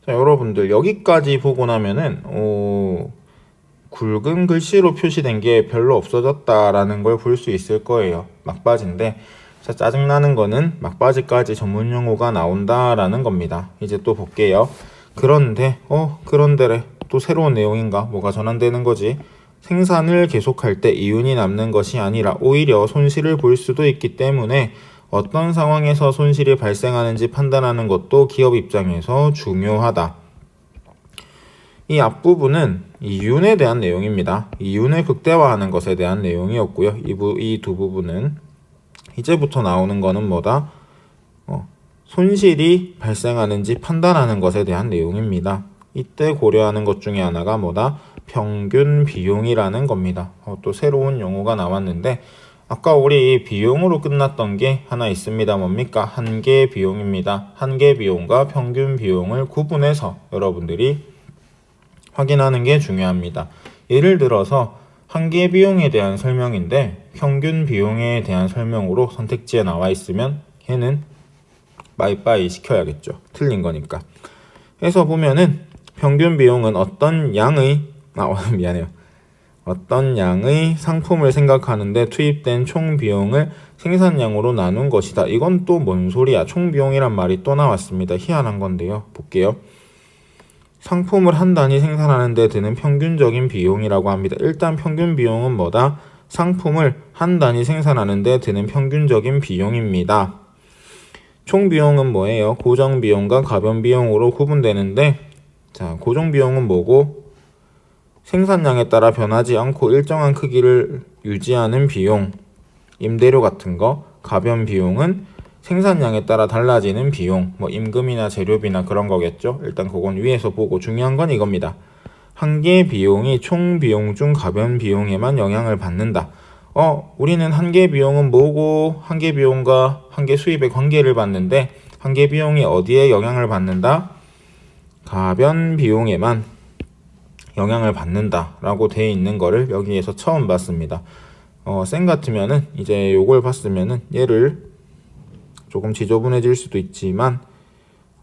자, 여러분들 여기까지 보고 나면은 굵은 글씨로 표시된 게 별로 없어졌다라는 걸 볼 수 있을 거예요. 막바지인데, 자, 짜증나는 거는 막바지까지 전문 용어가 나온다라는 겁니다. 이제 또 볼게요. 그런데 그런데래, 또 새로운 내용인가? 뭐가 전환되는 거지? 생산을 계속할 때 이윤이 남는 것이 아니라 오히려 손실을 볼 수도 있기 때문에 어떤 상황에서 손실이 발생하는지 판단하는 것도 기업 입장에서 중요하다. 이 앞부분은 이윤에 대한 내용입니다. 이윤을 극대화하는 것에 대한 내용이었고요. 이 두 부분은 이제부터 나오는 거는 뭐다? 손실이 발생하는지 판단하는 것에 대한 내용입니다. 이때 고려하는 것 중에 하나가 뭐다? 평균 비용이라는 겁니다. 또 새로운 용어가 나왔는데, 아까 우리 비용으로 끝났던 게 하나 있습니다. 뭡니까? 한계 비용입니다. 한계 비용과 평균 비용을 구분해서 여러분들이 확인하는 게 중요합니다. 예를 들어서 한계 비용에 대한 설명인데 평균 비용에 대한 설명으로 선택지에 나와 있으면 걔는 빠이빠이 시켜야겠죠. 틀린 거니까. 그래서 보면은 평균 비용은 어떤 양의 상품을 생각하는데 투입된 총 비용을 생산량으로 나눈 것이다. 이건 또 뭔 소리야? 총 비용이란 말이 또 나왔습니다. 희한한 건데요. 볼게요. 상품을 한 단위 생산하는 데 드는 평균적인 비용이라고 합니다. 일단 평균 비용은 뭐다? 상품을 한 단위 생산하는 데 드는 평균적인 비용입니다. 총 비용은 뭐예요? 고정 비용과 가변 비용으로 구분되는데, 자, 고정 비용은 뭐고? 생산량에 따라 변하지 않고 일정한 크기를 유지하는 비용, 임대료 같은 거. 가변 비용은 생산량에 따라 달라지는 비용, 뭐 임금이나 재료비나 그런 거겠죠. 일단 그건 위에서 보고 중요한 건 이겁니다. 한계 비용이 총 비용 중 가변 비용에만 영향을 받는다. 우리는 한계 비용은 뭐고 한계 비용과 한계 수입의 관계를 봤는데 한계 비용이 어디에 영향을 받는다? 가변 비용에만 영향을 받는다 라고 되어 있는 거를 여기에서 처음 봤습니다. 쌤 같으면은 이제 요걸 봤으면은 얘를 조금 지저분해질 수도 있지만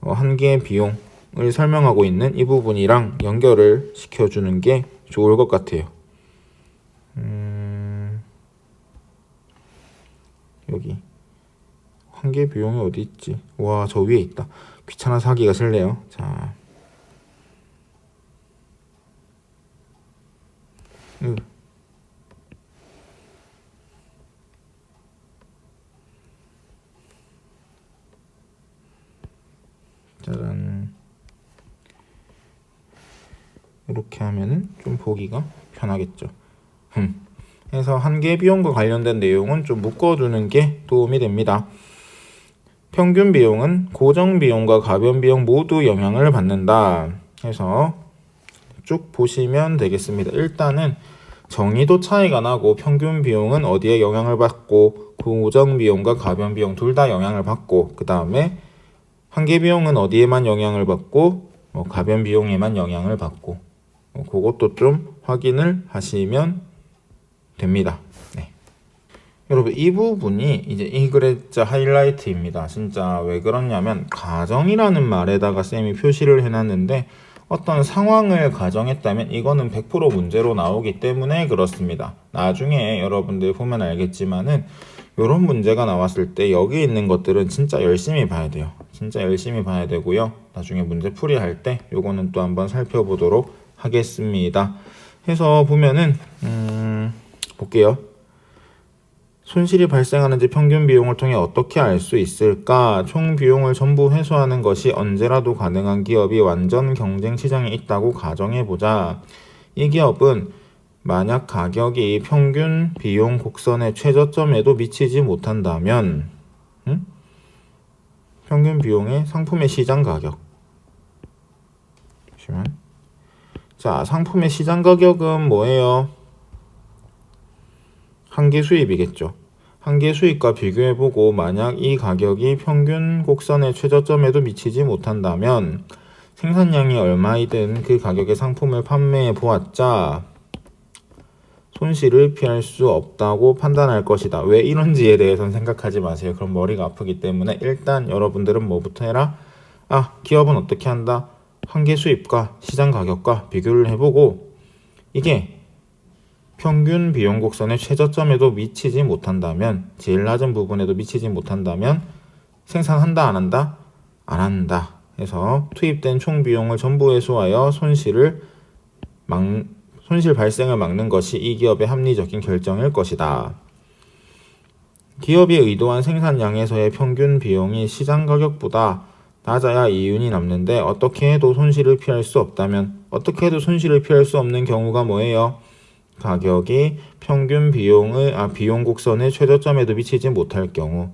한계 비용을 설명하고 있는 이 부분이랑 연결을 시켜주는 게 좋을 것 같아요. 여기 한계 비용이 어디 있지? 와, 저 위에 있다. 귀찮아서 하기가 싫네요. 자, 짜잔. 이렇게 하면은 좀 보기가 편하겠죠. 그래서 한계 비용과 관련된 내용은 좀 묶어두는 게 도움이 됩니다. 평균 비용은 고정 비용과 가변 비용 모두 영향을 받는다. 해서 쭉 보시면 되겠습니다. 일단은 정의도 차이가 나고 평균 비용은 어디에 영향을 받고 고정 비용과 가변 비용 둘 다 영향을 받고, 그 다음에 한계 비용은 어디에만 영향을 받고 가변 비용에만 영향을 받고, 그것도 좀 확인을 하시면 됩니다. 네. 여러분, 이 부분이 이제 이 글의 진짜 하이라이트입니다. 진짜 왜 그러냐면 가정이라는 말에다가 쌤이 표시를 해놨는데 어떤 상황을 가정했다면 이거는 100% 문제로 나오기 때문에 그렇습니다. 나중에 여러분들 보면 알겠지만은 이런 문제가 나왔을 때 여기 있는 것들은 진짜 열심히 봐야 돼요. 진짜 열심히 봐야 되고요. 나중에 문제 풀이할 때 요거는 또 한번 살펴보도록 하겠습니다. 해서 보면은 볼게요. 손실이 발생하는지 평균 비용을 통해 어떻게 알 수 있을까? 총 비용을 전부 회수하는 것이 언제라도 가능한 기업이 완전 경쟁 시장에 있다고 가정해보자. 이 기업은 만약 가격이 평균 비용 곡선의 최저점에도 미치지 못한다면 평균 비용의 상품의 시장 가격. 잠시만. 자, 상품의 시장 가격은 뭐예요? 한계 수입이겠죠. 한계 수입과 비교해보고 만약 이 가격이 평균 곡선의 최저점에도 미치지 못한다면 생산량이 얼마이든 그 가격의 상품을 판매해 보았자 손실을 피할 수 없다고 판단할 것이다. 왜 이런지에 대해서는 생각하지 마세요. 그럼 머리가 아프기 때문에 일단 여러분들은 뭐부터 해라? 기업은 어떻게 한다? 한계 수입과 시장 가격과 비교를 해보고 이게 평균 비용 곡선의 최저점에도 미치지 못한다면, 제일 낮은 부분에도 미치지 못한다면 생산한다 안 한다? 안 한다 해서 투입된 총 비용을 전부 회수하여 손실 발생을 막는 것이 이 기업의 합리적인 결정일 것이다. 기업이 의도한 생산량에서의 평균 비용이 시장 가격보다 낮아야 이윤이 남는데 어떻게 해도 손실을 피할 수 없다면, 어떻게 해도 손실을 피할 수 없는 경우가 뭐예요? 가격이 평균 비용 곡선의 최저점에도 미치지 못할 경우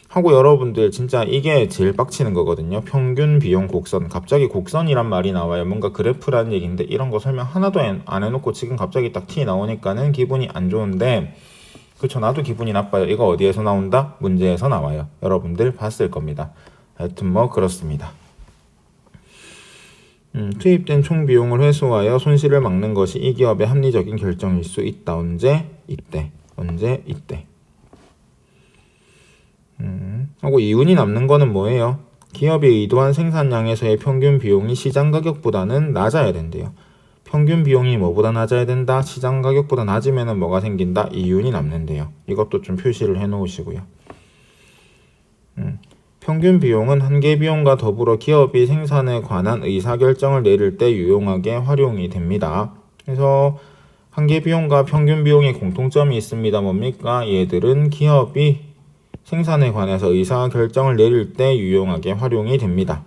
하고, 여러분들 진짜 이게 제일 빡치는 거거든요. 평균 비용 곡선. 갑자기 곡선이란 말이 나와요. 뭔가 그래프라는 얘기인데 이런 거 설명 하나도 안 해놓고 지금 갑자기 딱 티 나오니까는 기분이 안 좋은데, 그쵸, 나도 기분이 나빠요. 이거 어디에서 나온다? 문제에서 나와요. 여러분들 봤을 겁니다. 하여튼 뭐 그렇습니다. 투입된 총 비용을 회수하여 손실을 막는 것이 이 기업의 합리적인 결정일 수 있다. 언제? 이때. 언제? 이때. 하고 이윤이 남는 거는 뭐예요? 기업이 의도한 생산량에서의 평균 비용이 시장 가격보다는 낮아야 된대요. 평균 비용이 뭐보다 낮아야 된다? 시장 가격보다 낮으면 뭐가 생긴다? 이윤이 남는데요. 이것도 좀 표시를 해 놓으시고요. 평균 비용은 한계 비용과 더불어 기업이 생산에 관한 의사결정을 내릴 때 유용하게 활용이 됩니다. 그래서 한계 비용과 평균 비용의 공통점이 있습니다. 뭡니까? 얘들은 기업이 생산에 관해서 의사결정을 내릴 때 유용하게 활용이 됩니다.